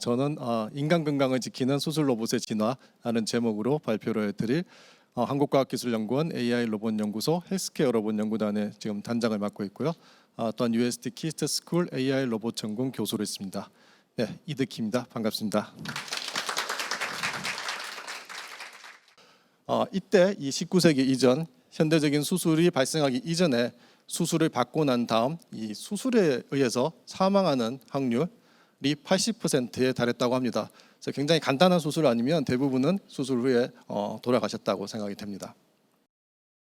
저는 인간 건강을 지키는 수술 로봇의 진화라는 제목으로 발표를 해드릴 한국과학기술연구원 AI 로봇 연구소 헬스케어 로봇 연구단의 지금 단장을 맡고 있고요. 또한 UST 키스트 스쿨 AI 로봇 전공 교수로 있습니다. 네, 이득희입니다. 반갑습니다. 이때 이 19세기 이전 현대적인 수술이 발생하기 이전에 수술을 받고 난 다음 이 수술에 의해서 사망하는 확률이 80%에 달했다고 합니다. 그래서 굉장히 간단한 수술 아니면 대부분은 수술 후에 돌아가셨다고 생각이 됩니다.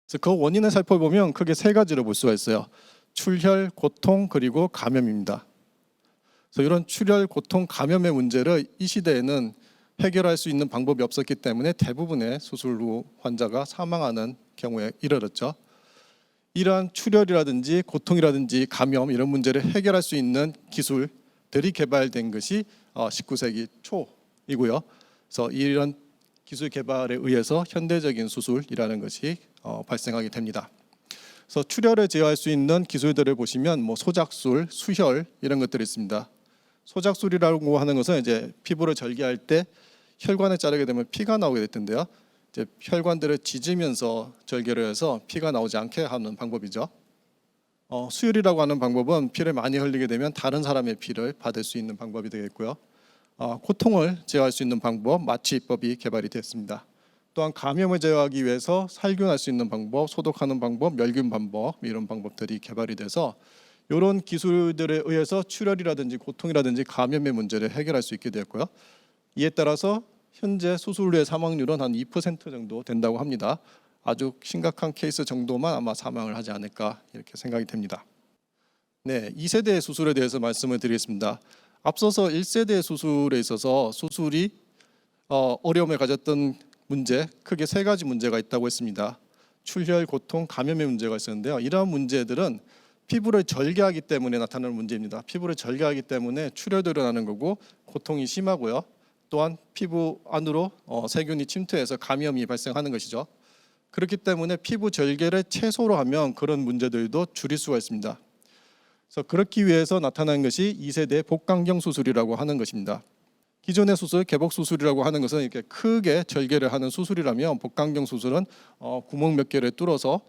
그래서 그 원인을 살펴보면 크게 세 가지로 볼 수가 있어요. 출혈, 고통, 그리고 감염입니다. 그래서 이런 출혈, 고통, 감염의 문제를 이 시대에는 해결할 수 있는 방법이 없었기 때문에 대부분의 수술 후 환자가 사망하는 경우에 이르렀죠. 이러한 출혈이라든지 고통이라든지 감염 이런 문제를 해결할 수 있는 기술들이 개발된 것이 19세기 초이고요. 그래서 이런 기술 개발에 의해서 현대적인 수술이라는 것이 발생하게 됩니다. 그래서 출혈을 제어할 수 있는 기술들을 보시면 소작술, 수혈 이런 것들이 있습니다. 소작술이라고 하는 것은 이제 피부를 절개할 때 혈관을 자르게 되면 피가 나오게 됐던데요. 이제 혈관들을 찢으면서 절개를 해서 피가 나오지 않게 하는 방법이죠. 수혈이라고 하는 방법은 피를 많이 흘리게 되면 다른 사람의 피를 받을 수 있는 방법이 되겠고요. 고통을 제어할 수 있는 방법, 마취법이 개발이 됐습니다. 또한 감염을 제어하기 위해서 살균할 수 있는 방법, 소독하는 방법, 멸균 방법 이런 방법들이 개발이 돼서 이런 기술들에 의해서 출혈이라든지 고통이라든지 감염의 문제를 해결할 수 있게 되었고요. 이에 따라서 현재 수술 후의 사망률은 한 2% 정도 된다고 합니다. 아주 심각한 케이스 정도만 아마 사망을 하지 않을까 이렇게 생각이 됩니다. 네, 2세대 수술에 대해서 말씀을 드리겠습니다. 앞서서 1세대 수술에 있어서 수술이 어려움을 가졌던 문제, 크게 세 가지 문제가 있다고 했습니다. 출혈, 고통, 감염의 문제가 있었는데요. 이러한 문제들은 피부를 절개하기 때문에 나타나는 문제입니다. 피부를 절개하기 때문에 출혈도 일어나는 거고 고통이 심하고요. 또한 피부 안으로 세균이 침투해서 감염이 발생하는 것이죠. 그렇기 때문에 피부 절개를 최소로 하면 그런 문제들도 줄일 수가 있습니다. 그래서 그렇기 위해서 나타난 것이 2세대 복강경 수술이라고 하는 것입니다. 기존의 수술, 개복 수술이라고 하는 것은 이렇게 크게 절개를 하는 수술이라면 복강경 수술은 구멍 몇 개를 뚫어서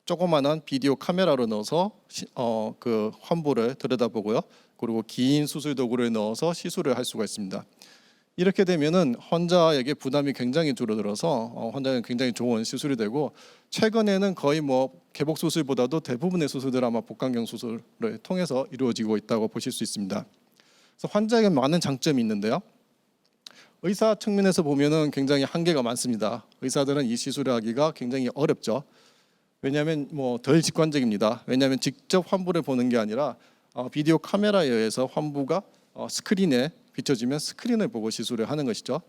조그마한 비디오 카메라로 넣어서 그 환부를 들여다보고요. 그리고 긴 수술 도구를 넣어서 시술을 할 수가 있습니다. 이렇게 되면은 환자에게 부담이 굉장히 줄어들어서 환자는 굉장히 좋은 시술이 되고 최근에는 거의 개복 수술보다도 대부분의 수술들 아마 복강경 수술을 통해서 이루어지고 있다고 보실 수 있습니다. 그래서 환자에게 많은 장점이 있는데요. 의사 측면에서 보면은 굉장히 한계가 많습니다. 의사들은 이 시술을 하기가 굉장히 어렵죠. 왜냐하면 덜 직관적입니다. 왜냐하면 직접 환부를 보는 게 아니라 비디오 카메라에 의해서 환부가 스크린에 비춰지면 스크린을 보고 시술을 하는 것이죠.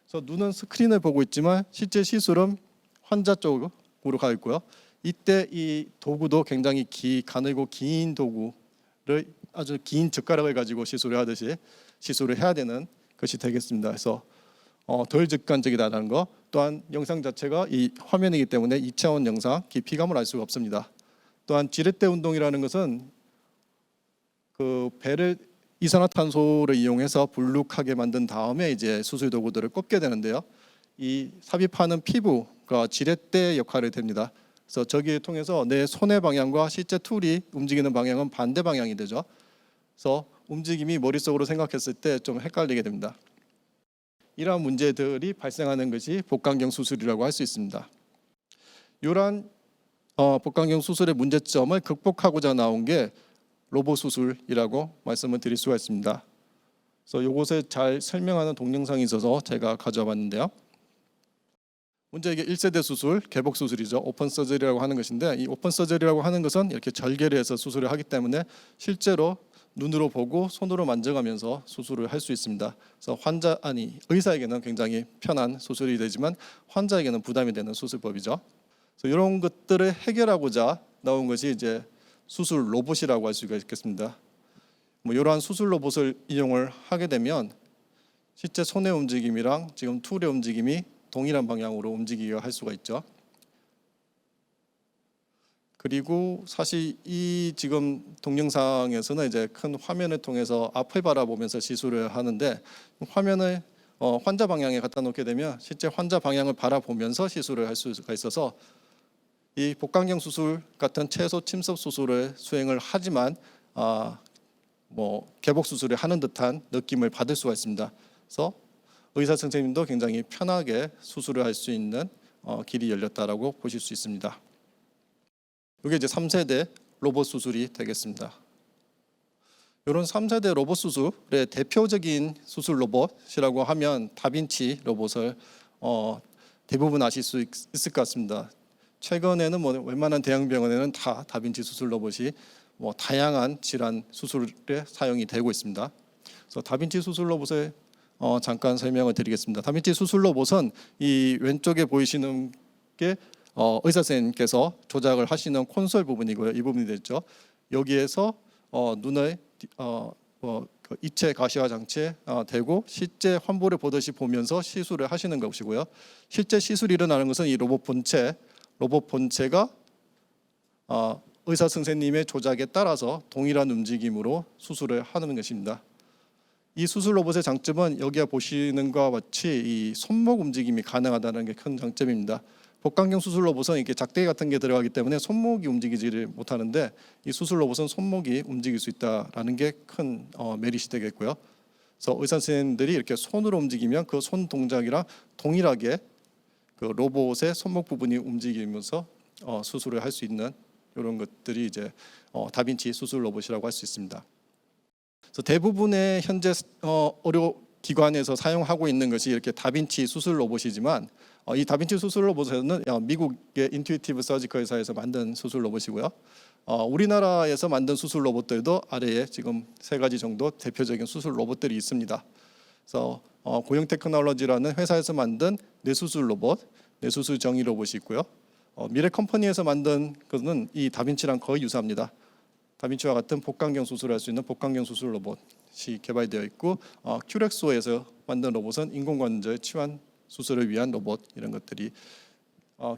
그래서 눈은 스크린을 보고 있지만 실제 시술은 환자 쪽으로 가 있고요. 이때 이 도구도 굉장히 가늘고 긴 도구를 아주 긴 젓가락을 가지고 시술을 하듯이 시술을 해야 되는 것이 되겠습니다. 그래서 덜 직관적이다라는 거, 또한 영상 자체가 이 화면이기 때문에 2차원 영상 깊이감을 알 수가 없습니다. 또한 지렛대 운동이라는 것은 그 배를 이산화탄소를 이용해서 불룩하게 만든 다음에 이제 수술 도구들을 꼽게 되는데요. 이 삽입하는 피부가 지렛대 역할을 됩니다. 그래서 저기를 통해서 내 손의 방향과 실제 툴이 움직이는 방향은 반대 방향이 되죠. 그래서 움직임이 머릿속으로 생각했을 때 좀 헷갈리게 됩니다. 이러한 문제들이 발생하는 것이 복강경 수술이라고 할 수 있습니다. 이러한 복강경 수술의 문제점을 극복하고자 나온 게 로봇 수술이라고 말씀을 드릴 수가 있습니다. 그래서 이것을 잘 설명하는 동영상이 있어서 제가 가져와 봤는데요. 먼저 이게 1세대 수술, 개복 수술이죠. 오픈 서저리라고 하는 것인데 이 오픈 서저리라고 하는 것은 이렇게 절개를 해서 수술을 하기 때문에 실제로 눈으로 보고 손으로 만져가면서 수술을 할 수 있습니다. 그래서 의사에게는 굉장히 편한 수술이 되지만 환자에게는 부담이 되는 수술법이죠. 그래서 이런 것들을 해결하고자 나온 것이 이제 수술 로봇이라고 할 수가 있겠습니다. 이러한 수술 로봇을 이용을 하게 되면 실제 손의 움직임이랑 지금 툴의 움직임이 동일한 방향으로 움직이게 할 수가 있죠. 그리고 사실 이 지금 동영상에서는 이제 큰 화면을 통해서 앞을 바라보면서 시술을 하는데 화면을 환자 방향에 갖다 놓게 되면 실제 환자 방향을 바라보면서 시술을 할 수가 있어서 이 복강경 수술 같은 최소 침습 수술을 수행을 하지만 개복 수술을 하는 듯한 느낌을 받을 수가 있습니다. 그래서 의사 선생님도 굉장히 편하게 수술을 할 수 있는 길이 열렸다라고 보실 수 있습니다. 이게 이제 3세대 로봇 수술이 되겠습니다. 이런 3세대 로봇 수술의 대표적인 수술 로봇이라고 하면 다빈치 로봇을 대부분 아실 수 있을 것 같습니다. 최근에는 웬만한 대형 병원에는 다 다빈치 수술 로봇이 다양한 질환 수술에 사용이 되고 있습니다. 그래서 다빈치 수술 로봇을 잠깐 설명을 드리겠습니다. 다빈치 수술 로봇은 이 왼쪽에 보이시는 게 의사 선생님께서 조작을 하시는 콘솔 부분이고요. 이 부분이 되죠. 여기에서 눈을 그 입체 가시화 장치에 대고 실제 환보를 보듯이 보면서 시술을 하시는 것이고요. 실제 시술이 일어나는 것은 이 로봇 본체가 의사 선생님의 조작에 따라서 동일한 움직임으로 수술을 하는 것입니다. 이 수술 로봇의 장점은 여기에 보시는 것과 같이 이 손목 움직임이 가능하다는 게 큰 장점입니다. 복강경 수술 로봇은 이렇게 작대기 같은 게 들어가기 때문에 손목이 움직이지를 못하는데 이 수술 로봇은 손목이 움직일 수 있다라는 게 큰 메리트이 되겠고요. 그래서 의사 선생님들이 이렇게 손으로 움직이면 그 손 동작이랑 동일하게 그 로봇의 손목 부분이 움직이면서 수술을 할 수 있는 이런 것들이 이제 다빈치 수술 로봇이라고 할 수 있습니다. 그래서 대부분의 현재 의료 기관에서 사용하고 있는 것이 이렇게 다빈치 수술 로봇이지만 이 다빈치 수술 로봇은 미국의 인투이티브 서지컬 회사에서 만든 수술 로봇이고요. 우리나라에서 만든 수술 로봇들도 아래에 지금 3가지 정도 대표적인 수술 로봇들이 있습니다. 그래서 고용 테크놀로지라는 회사에서 만든 뇌수술 로봇, 뇌수술 정의 로봇이 있고요. 미래 컴퍼니에서 만든 것은 이 다빈치랑 거의 유사합니다. 다빈치와 같은 복강경 수술을 할 수 있는 복강경 수술 로봇이 개발되어 있고 큐렉소에서 만든 로봇은 인공관절 치환 수술을 위한 로봇 이런 것들이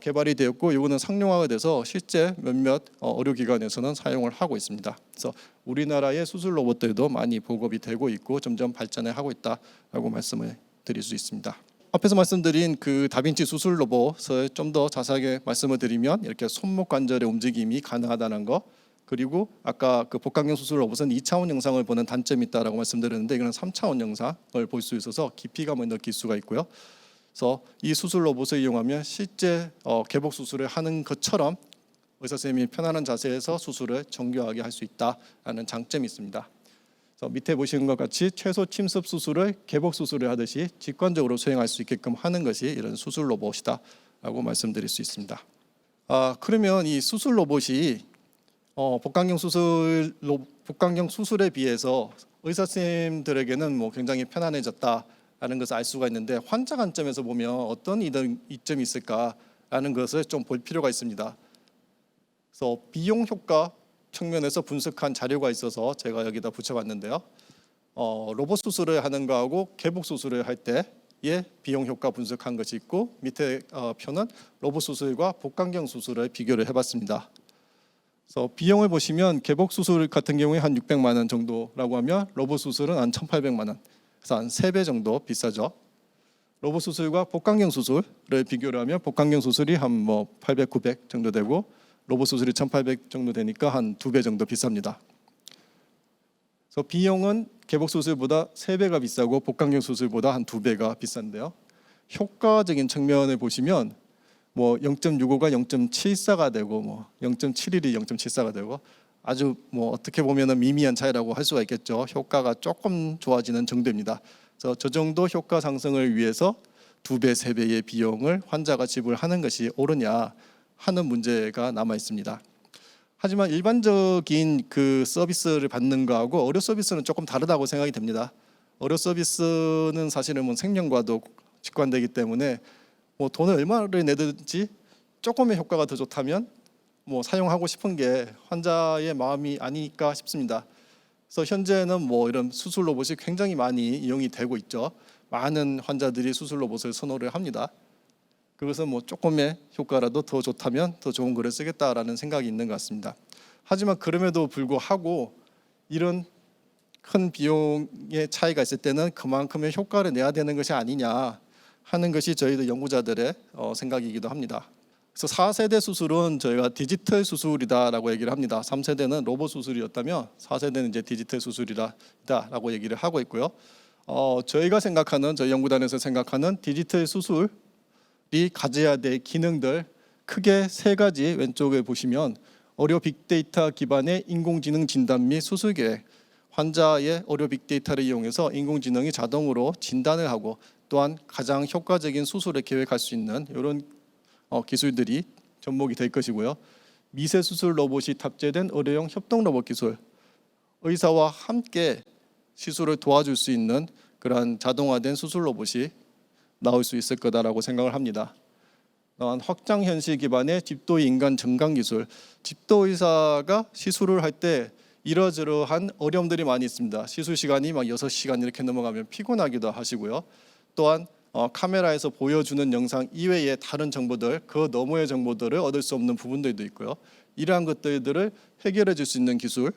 개발이 되었고 이거는 상용화가 돼서 실제 몇몇 의료기관에서는 사용을 하고 있습니다. 그래서 우리나라의 수술 로봇들도 많이 보급이 되고 있고 점점 발전해 하고 있다라고 말씀을 드릴 수 있습니다. 앞에서 말씀드린 그 다빈치 수술 로봇을 좀 더 자세하게 말씀을 드리면 이렇게 손목 관절의 움직임이 가능하다는 거, 그리고 아까 그 복강경 수술 로봇은 2차원 영상을 보는 단점이 있다라고 말씀드렸는데 이거는 3차원 영상을 볼 수 있어서 깊이감을 느낄 수가 있고요. 그래서 이 수술 로봇을 이용하면 실제 개복 수술을 하는 것처럼 의사 선생님이 편안한 자세에서 수술을 정교하게 할 수 있다라는 장점이 있습니다. 그래서 밑에 보시는 것 같이 최소 침습 수술을 개복 수술을 하듯이 직관적으로 수행할 수 있게끔 하는 것이 이런 수술 로봇이다라고 말씀드릴 수 있습니다. 그러면 이 수술 로봇이 복강경 수술에 비해서 의사 선생님들에게는 굉장히 편안해졌다라는 것을 알 수가 있는데 환자 관점에서 보면 어떤 이점이 있을까라는 것을 좀 볼 필요가 있습니다. 그래서 비용 효과 측면에서 분석한 자료가 있어서 제가 여기다 붙여봤는데요. 로봇 수술을 하는 거하고 개복 수술을 할 때의 비용 효과 분석한 것이 있고 밑에 표는 로봇 수술과 복강경 수술을 비교를 해봤습니다. 그래서 비용을 보시면 개복 수술 같은 경우에 한 600만 원 정도라고 하면 로봇 수술은 한 1,800만 원, 그래서 한 3배 정도 비싸죠. 로봇 수술과 복강경 수술을 비교를 하면 복강경 수술이 한 800, 900 정도 되고 로봇 수술이 1,800 정도 되니까 한 2배 정도 비쌉니다. 그래서 비용은 개복 수술보다 3배가 비싸고 복강경 수술보다 한 2배가 비싼데요. 효과적인 측면을 보시면 0.65가 0.74가 되고 0.71이 0.74가 되고 아주 어떻게 보면 미미한 차이라고 할 수가 있겠죠. 효과가 조금 좋아지는 정도입니다. 그래서 저 정도 효과 상승을 위해서 2배, 3배의 비용을 환자가 지불하는 것이 옳으냐 하는 문제가 남아 있습니다. 하지만 일반적인 그 서비스를 받는 거하고 의료 서비스는 조금 다르다고 생각이 됩니다. 의료 서비스는 사실은 생명과도 직관되기 때문에 돈을 얼마를 내든지 조금의 효과가 더 좋다면 사용하고 싶은 게 환자의 마음이 아닐까 싶습니다. 그래서 현재는 이런 수술 로봇이 굉장히 많이 이용이 되고 있죠. 많은 환자들이 수술 로봇을 선호를 합니다. 그것은 뭐 조금의 효과라도 더 좋다면 더 좋은 글을 쓰겠다라는 생각이 있는 것 같습니다. 하지만 그럼에도 불구하고 이런 큰 비용의 차이가 있을 때는 그만큼의 효과를 내야 되는 것이 아니냐 하는 것이 저희들 연구자들의 생각이기도 합니다. 그래서 4세대 수술은 저희가 디지털 수술이다라고 얘기를 합니다. 3세대는 로봇 수술이었다면 4세대는 이제 디지털 수술이다라고 얘기를 하고 있고요. 저희가 생각하는, 저희 연구단에서 생각하는 디지털 수술이 가져야 될 기능들 크게 세 가지, 왼쪽에 보시면 의료 빅데이터 기반의 인공지능 진단 및 수술 계획, 환자의 의료 빅데이터를 이용해서 인공지능이 자동으로 진단을 하고 또한 가장 효과적인 수술을 계획할 수 있는 이런 기술들이 접목이 될 것이고요. 미세 수술 로봇이 탑재된 의료용 협동 로봇 기술, 의사와 함께 시술을 도와줄 수 있는 그러한 자동화된 수술 로봇이 나올 수 있을 거다라고 생각을 합니다. 또한 확장 현실 기반의 집도 인간 증강 기술, 집도 의사가 시술을 할 때 이러저러한 어려움들이 많이 있습니다. 시술 시간이 막 6시간 이렇게 넘어가면 피곤하기도 하시고요. 또한 카메라에서 보여주는 영상 이외의 다른 정보들, 그 너머의 정보들을 얻을 수 없는 부분들도 있고요. 이러한 것들을 해결해 줄 수 있는 기술,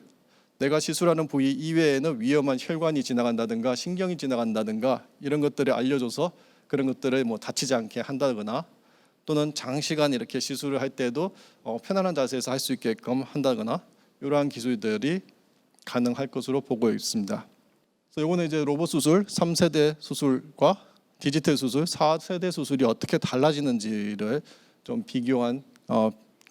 내가 시술하는 부위 이외에는 위험한 혈관이 지나간다든가 신경이 지나간다든가 이런 것들을 알려줘서 그런 것들을 뭐 다치지 않게 한다거나 또는 장시간 이렇게 시술을 할 때도 편안한 자세에서 할 수 있게끔 한다거나 이러한 기술들이 가능할 것으로 보고 있습니다. 그래서 이거는 이제 로봇 수술 3세대 수술과 디지털 수술 4세대 수술이 어떻게 달라지는지를 좀 비교한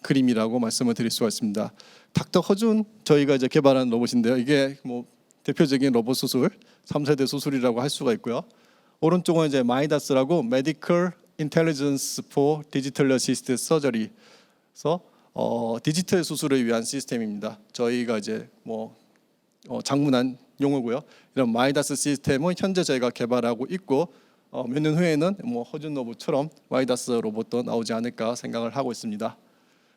그림이라고 말씀을 드릴 수가 있습니다. 닥터 허준 저희가 이제 개발한 로봇인데요. 이게 뭐 대표적인 로봇 수술 3세대 수술이라고 할 수가 있고요. 오른쪽은 이제 마이다스라고 Medical Intelligence for Digital Assisted Surgery에서 디지털 수술을 위한 시스템입니다. 저희가 이제 뭐 장문한 용어고요. 이런 마이다스 시스템은 현재 저희가 개발하고 있고 몇 년 후에는 뭐 허준 로봇처럼 마이다스 로봇도 나오지 않을까 생각을 하고 있습니다.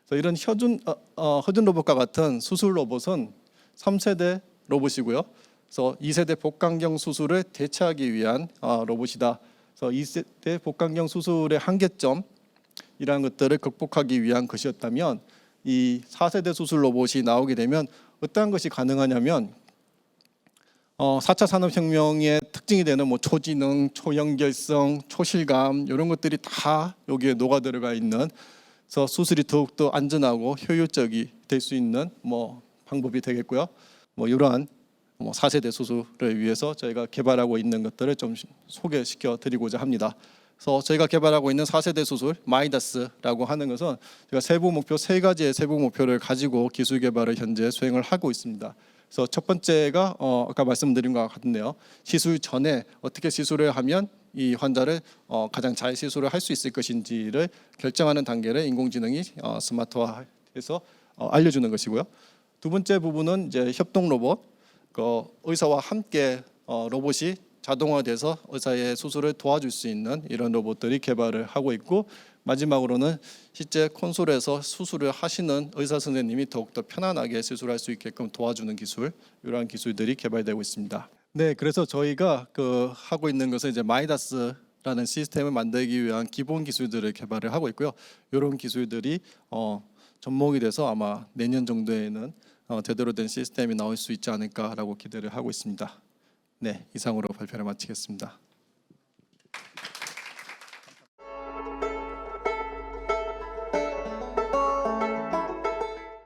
그래서 이런 허준 로봇과 같은 수술 로봇은 3세대 로봇이고요. 그래서 2세대 복강경 수술을 대체하기 위한 로봇이다. 그래서 2세대 복강경 수술의 한계점 이러한 것들을 극복하기 위한 것이었다면 이 4세대 수술 로봇이 나오게 되면 어떠한 것이 가능하냐면 4차 산업혁명의 특징이 되는 뭐 초지능, 초연결성, 초실감 이런 것들이 다 여기에 녹아 들어가 있는 그래서 수술이 더욱더 안전하고 효율적이 될 수 있는 뭐 방법이 되겠고요. 뭐 이러한 4세대 수술을 위해서 저희가 개발하고 있는 것들을 좀 소개시켜 드리고자 합니다. 그래서 저희가 개발하고 있는 4세대 수술 마이다스라고 하는 것은 제가 세부 목표 세 가지의 세부 목표를 가지고 기술 개발을 현재 수행을 하고 있습니다. 그래서 첫 번째가 아까 말씀드린 것 같은데요. 시술 전에 어떻게 시술을 하면 이 환자를 가장 잘 시술을 할 수 있을 것인지를 결정하는 단계를 인공지능이 스마트화해서 알려주는 것이고요. 두 번째 부분은 이제 협동 로봇, 의사와 함께 로봇이 자동화돼서 의사의 수술을 도와줄 수 있는 이런 로봇들이 개발을 하고 있고 마지막으로는 실제 콘솔에서 수술을 하시는 의사 선생님이 더욱더 편안하게 시술할 수 있게끔 도와주는 기술, 이러한 기술들이 개발되고 있습니다. 네, 그래서 저희가 하고 있는 것은 이제 마이다스라는 시스템을 만들기 위한 기본 기술들을 개발을 하고 있고요. 이런 기술들이 접목이 돼서 아마 내년 정도에는 제대로 된 시스템이 나올 수 있지 않을까라고 기대를 하고 있습니다. 네, 이상으로 발표를 마치겠습니다.